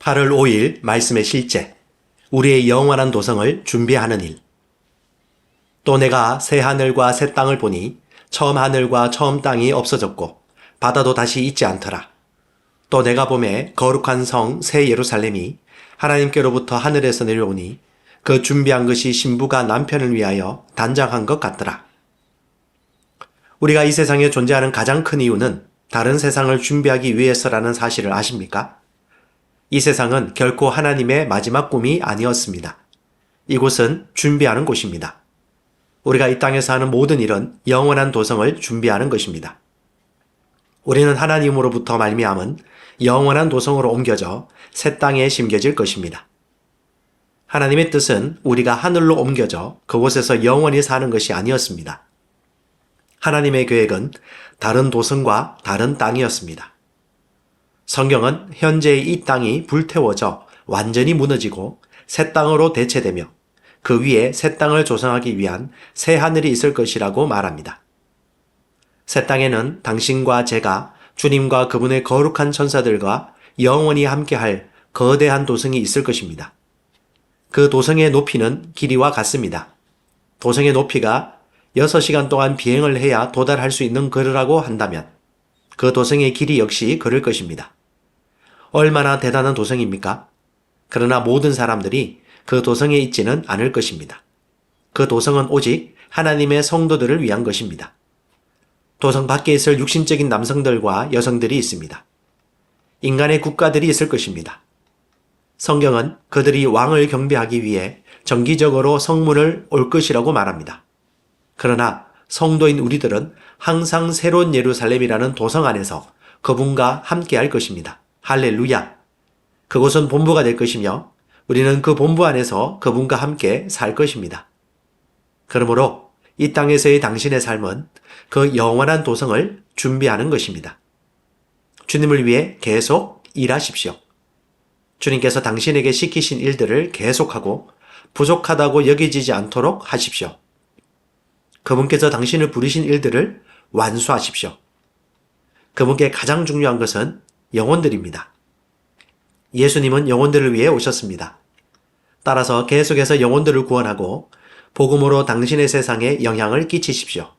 8월 5일 말씀의 실제, 우리의 영원한 도성을 준비하는 일. 또 내가 새 하늘과 새 땅을 보니 처음 하늘과 처음 땅이 없어졌고 바다도 다시 있지 않더라. 또 내가 보매 거룩한 성 새 예루살렘이 하나님께로부터 하늘에서 내려오니 그 준비한 것이 신부가 남편을 위하여 단장한 것 같더라. 우리가 이 세상에 존재하는 가장 큰 이유는 다른 세상을 준비하기 위해서라는 사실을 아십니까? 이 세상은 결코 하나님의 마지막 꿈이 아니었습니다. 이곳은 준비하는 곳입니다. 우리가 이 땅에서 하는 모든 일은 영원한 도성을 준비하는 것입니다. 우리는 하나님으로부터 말미암은 영원한 도성으로 옮겨져 새 땅에 심겨질 것입니다. 하나님의 뜻은 우리가 하늘로 옮겨져 그곳에서 영원히 사는 것이 아니었습니다. 하나님의 계획은 다른 도성과 다른 땅이었습니다. 성경은 현재의 이 땅이 불태워져 완전히 무너지고 새 땅으로 대체되며 그 위에 새 땅을 조성하기 위한 새 하늘이 있을 것이라고 말합니다. 새 땅에는 당신과 제가 주님과 그분의 거룩한 천사들과 영원히 함께할 거대한 도성이 있을 것입니다. 그 도성의 높이는 길이와 같습니다. 도성의 높이가 6시간 동안 비행을 해야 도달할 수 있는 거리라고 한다면 그 도성의 길이 역시 그럴 것입니다. 얼마나 대단한 도성입니까? 그러나 모든 사람들이 그 도성에 있지는 않을 것입니다. 그 도성은 오직 하나님의 성도들을 위한 것입니다. 도성 밖에 있을 육신적인 남성들과 여성들이 있습니다. 인간의 국가들이 있을 것입니다. 성경은 그들이 왕을 경배하기 위해 정기적으로 성문을 올 것이라고 말합니다. 그러나 성도인 우리들은 항상 새로운 예루살렘이라는 도성 안에서 그분과 함께 할 것입니다. 할렐루야! 그곳은 본부가 될 것이며 우리는 그 본부 안에서 그분과 함께 살 것입니다. 그러므로 이 땅에서의 당신의 삶은 그 영원한 도성을 준비하는 것입니다. 주님을 위해 계속 일하십시오. 주님께서 당신에게 시키신 일들을 계속하고 부족하다고 여겨지지 않도록 하십시오. 그분께서 당신을 부르신 일들을 완수하십시오. 그분께 가장 중요한 것은 영혼들입니다. 예수님은 영혼들을 위해 오셨습니다. 따라서 계속해서 영혼들을 구원하고 복음으로 당신의 세상에 영향을 끼치십시오.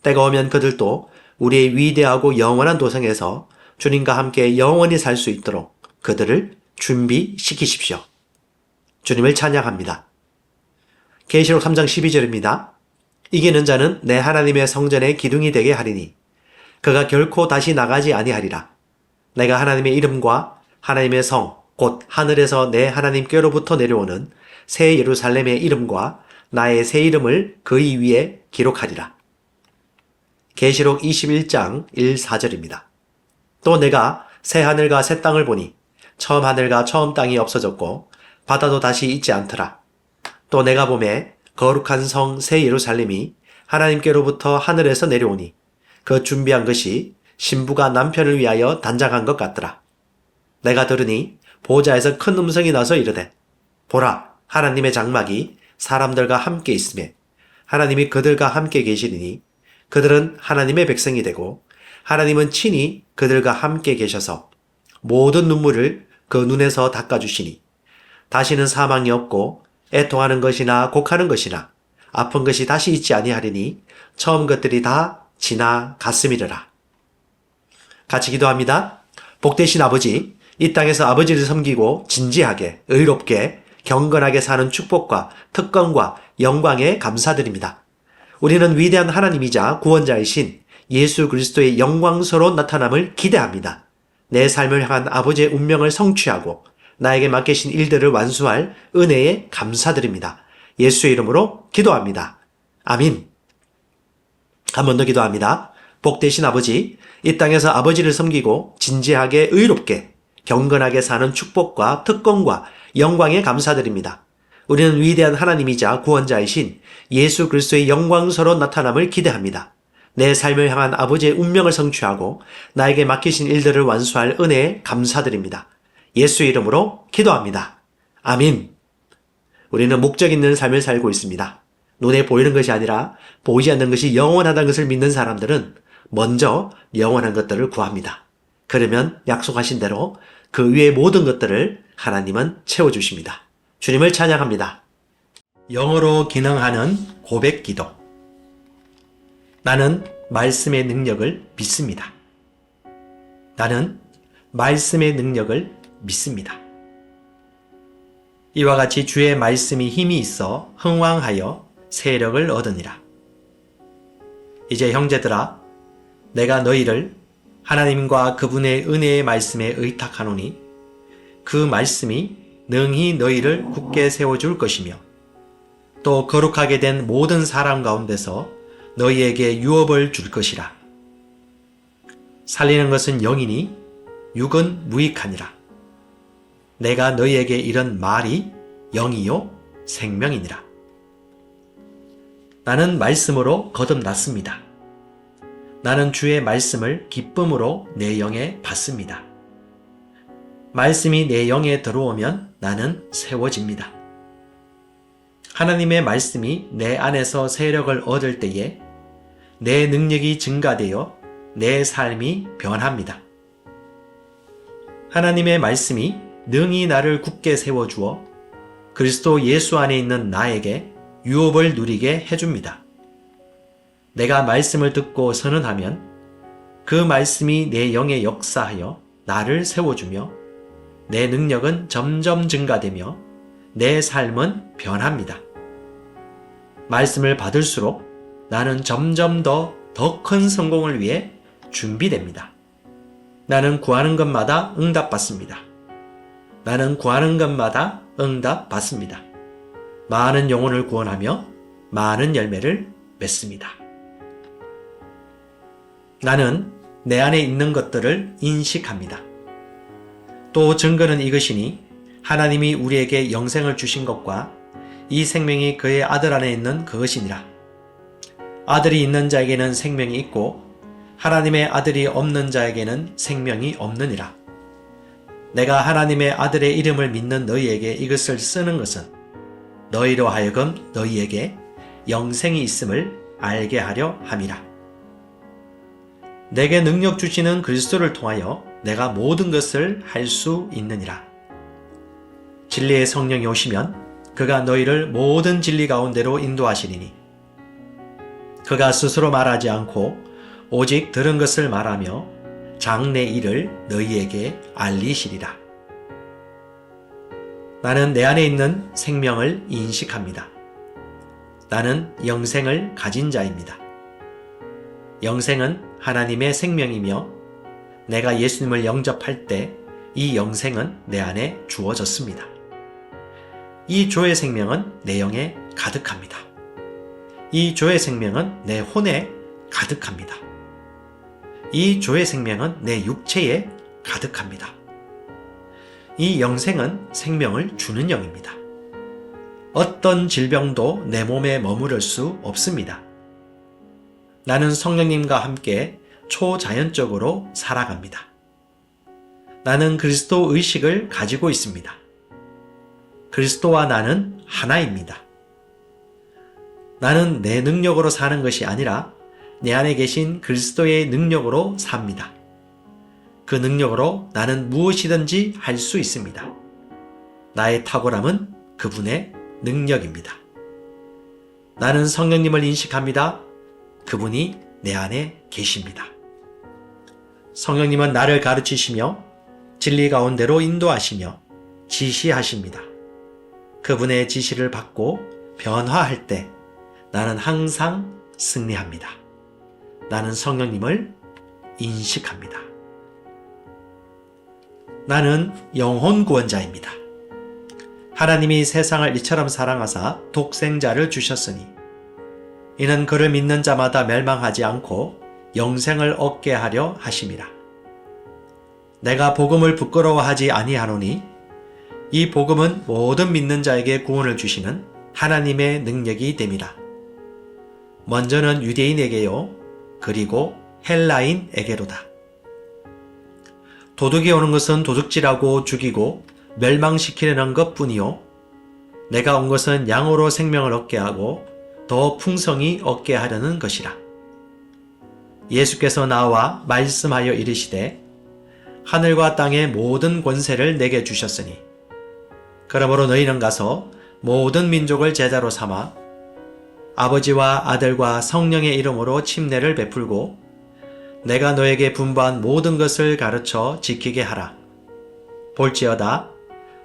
때가 오면 그들도 우리의 위대하고 영원한 도성에서 주님과 함께 영원히 살 수 있도록 그들을 준비시키십시오. 주님을 찬양합니다. 계시록 3장 12절입니다. 이기는 자는 내 하나님의 성전의 기둥이 되게 하리니 그가 결코 다시 나가지 아니하리라. 내가 하나님의 이름과 하나님의 성, 곧 하늘에서 내 하나님께로부터 내려오는 새 예루살렘의 이름과 나의 새 이름을 그의 위에 기록하리라. 계시록 21장 1, 4절입니다. 또 내가 새 하늘과 새 땅을 보니 처음 하늘과 처음 땅이 없어졌고 바다도 다시 있지 않더라. 또 내가 보매 거룩한 성 새 예루살렘이 하나님께로부터 하늘에서 내려오니 그 준비한 것이 신부가 남편을 위하여 단장한 것 같더라. 내가 들으니 보좌에서 큰 음성이 나서 이르되 보라 하나님의 장막이 사람들과 함께 있으며 하나님이 그들과 함께 계시리니 그들은 하나님의 백성이 되고 하나님은 친히 그들과 함께 계셔서 모든 눈물을 그 눈에서 닦아주시니 다시는 사망이 없고 애통하는 것이나 곡하는 것이나 아픈 것이 다시 있지 아니하리니 처음 것들이 다 지나갔음이르라. 같이 기도합니다. 복되신 아버지, 이 땅에서 아버지를 섬기고 진지하게, 의롭게, 경건하게 사는 축복과 특권과 영광에 감사드립니다. 우리는 위대한 하나님이자 구원자이신 예수 그리스도의 영광스러운 나타남을 기대합니다. 내 삶을 향한 아버지의 운명을 성취하고 나에게 맡기신 일들을 완수할 은혜에 감사드립니다. 예수의 이름으로 기도합니다. 아민. 한 번 더 기도합니다. 복되신 아버지, 이 땅에서 아버지를 섬기고 진지하게 의롭게 경건하게 사는 축복과 특권과 영광에 감사드립니다. 우리는 위대한 하나님이자 구원자이신 예수 그리스도의 영광스러운 나타남을 기대합니다. 내 삶을 향한 아버지의 운명을 성취하고 나에게 맡기신 일들을 완수할 은혜에 감사드립니다. 예수의 이름으로 기도합니다. 아민. 우리는 목적 있는 삶을 살고 있습니다. 눈에 보이는 것이 아니라 보이지 않는 것이 영원하다는 것을 믿는 사람들은 먼저 영원한 것들을 구합니다. 그러면 약속하신 대로 그 위의 모든 것들을 하나님은 채워주십니다. 주님을 찬양합니다. 영어로 기능하는 고백 기도. 나는 말씀의 능력을 믿습니다. 나는 말씀의 능력을 믿습니다. 이와 같이 주의 말씀이 힘이 있어 흥왕하여 세력을 얻으니라. 이제 형제들아, 내가 너희를 하나님과 그분의 은혜의 말씀에 의탁하노니 그 말씀이 능히 너희를 굳게 세워줄 것이며 또 거룩하게 된 모든 사람 가운데서 너희에게 유업을 줄 것이라. 살리는 것은 영이니 육은 무익하니라. 내가 너희에게 이런 말이 영이요 생명이니라. 나는 말씀으로 거듭났습니다. 나는 주의 말씀을 기쁨으로 내 영에 받습니다. 말씀이 내 영에 들어오면 나는 세워집니다. 하나님의 말씀이 내 안에서 세력을 얻을 때에 내 능력이 증가되어 내 삶이 변합니다. 하나님의 말씀이 능히 나를 굳게 세워주어 그리스도 예수 안에 있는 나에게 유업을 누리게 해줍니다. 내가 말씀을 듣고 선언하면 그 말씀이 내 영에 역사하여 나를 세워주며 내 능력은 점점 증가되며 내 삶은 변합니다. 말씀을 받을수록 나는 점점 더 큰 성공을 위해 준비됩니다. 나는 구하는 것마다 응답받습니다. 나는 구하는 것마다 응답받습니다. 많은 영혼을 구원하며 많은 열매를 맺습니다. 나는 내 안에 있는 것들을 인식합니다. 또 증거는 이것이니 하나님이 우리에게 영생을 주신 것과 이 생명이 그의 아들 안에 있는 그것이니라. 아들이 있는 자에게는 생명이 있고 하나님의 아들이 없는 자에게는 생명이 없느니라. 내가 하나님의 아들의 이름을 믿는 너희에게 이것을 쓰는 것은 너희로 하여금 너희에게 영생이 있음을 알게 하려 함이라. 내게 능력 주시는 그리스도를 통하여 내가 모든 것을 할 수 있느니라. 진리의 성령이 오시면 그가 너희를 모든 진리 가운데로 인도하시리니 그가 스스로 말하지 않고 오직 들은 것을 말하며 장래 일을 너희에게 알리시리라. 나는 내 안에 있는 생명을 인식합니다. 나는 영생을 가진 자입니다. 영생은 하나님의 생명이며 내가 예수님을 영접할 때 이 영생은 내 안에 주어졌습니다. 이 조의 생명은 내 영에 가득합니다. 이 조의 생명은 내 혼에 가득합니다. 이 조의 생명은 내 육체에 가득합니다. 이 영생은 생명을 주는 영입니다. 어떤 질병도 내 몸에 머무를 수 없습니다. 나는 성령님과 함께 초자연적으로 살아갑니다. 나는 그리스도 의식을 가지고 있습니다. 그리스도와 나는 하나입니다. 나는 내 능력으로 사는 것이 아니라 내 안에 계신 그리스도의 능력으로 삽니다. 그 능력으로 나는 무엇이든지 할 수 있습니다. 나의 탁월함은 그분의 능력입니다. 나는 성령님을 인식합니다. 그분이 내 안에 계십니다. 성령님은 나를 가르치시며 진리 가운데로 인도하시며 지시하십니다. 그분의 지시를 받고 변화할 때 나는 항상 승리합니다. 나는 성령님을 인식합니다. 나는 영혼 구원자입니다. 하나님이 세상을 이처럼 사랑하사 독생자를 주셨으니 이는 그를 믿는 자마다 멸망하지 않고 영생을 얻게 하려 하심이라. 내가 복음을 부끄러워하지 아니하노니 이 복음은 모든 믿는 자에게 구원을 주시는 하나님의 능력이 됨이라. 먼저는 유대인에게요, 그리고 헬라인에게로다. 도둑이 오는 것은 도둑질하고 죽이고 멸망시키려는 것뿐이요, 내가 온 것은 양으로 생명을 얻게 하고 더 풍성히 얻게 하려는 것이라. 예수께서 나와 말씀하여 이르시되 하늘과 땅의 모든 권세를 내게 주셨으니 그러므로 너희는 가서 모든 민족을 제자로 삼아 아버지와 아들과 성령의 이름으로 침례를 베풀고 내가 너에게 분부한 모든 것을 가르쳐 지키게 하라. 볼지어다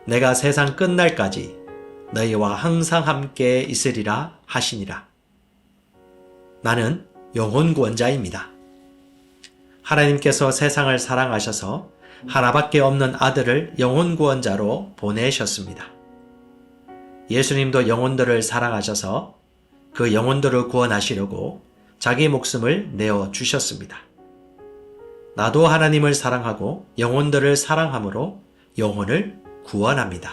내가 세상 끝날까지 너희와 항상 함께 있으리라 하시니라. 나는 영혼 구원자입니다. 하나님께서 세상을 사랑하셔서 하나밖에 없는 아들을 영혼 구원자로 보내셨습니다. 예수님도 영혼들을 사랑하셔서 그 영혼들을 구원하시려고 자기 목숨을 내어 주셨습니다. 나도 하나님을 사랑하고 영혼들을 사랑함으로 영혼을 구원합니다.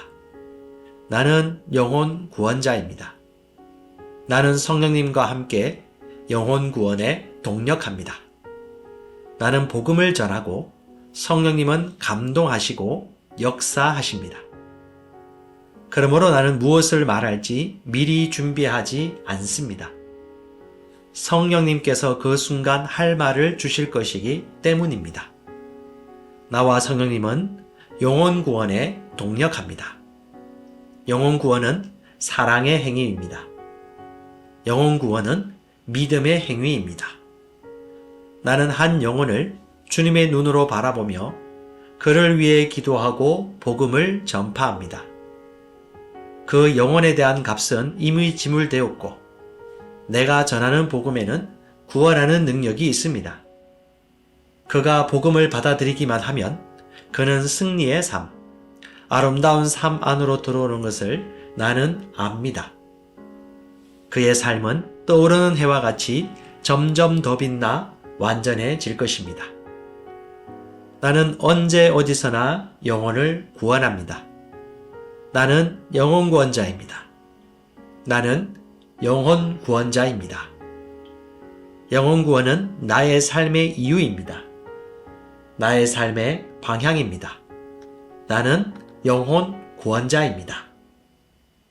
나는 영혼 구원자입니다. 나는 성령님과 함께 영혼 구원에 동력합니다. 나는 복음을 전하고 성령님은 감동하시고 역사하십니다. 그러므로 나는 무엇을 말할지 미리 준비하지 않습니다. 성령님께서 그 순간 할 말을 주실 것이기 때문입니다. 나와 성령님은 영혼 구원에 동력합니다. 영혼 구원은 사랑의 행위입니다. 영혼 구원은 믿음의 행위입니다. 나는 한 영혼을 주님의 눈으로 바라보며 그를 위해 기도하고 복음을 전파합니다. 그 영혼에 대한 값은 이미 지불되었고 내가 전하는 복음에는 구원하는 능력이 있습니다. 그가 복음을 받아들이기만 하면 그는 승리의 삶, 아름다운 삶 안으로 들어오는 것을 나는 압니다. 그의 삶은 떠오르는 해와 같이 점점 더 빛나 완전해질 것입니다. 나는 언제 어디서나 영혼을 구원합니다. 나는 영혼 구원자입니다. 나는 영혼 구원자입니다. 영혼 구원은 나의 삶의 이유입니다. 나의 삶의 방향입니다. 나는 영혼 구원자입니다.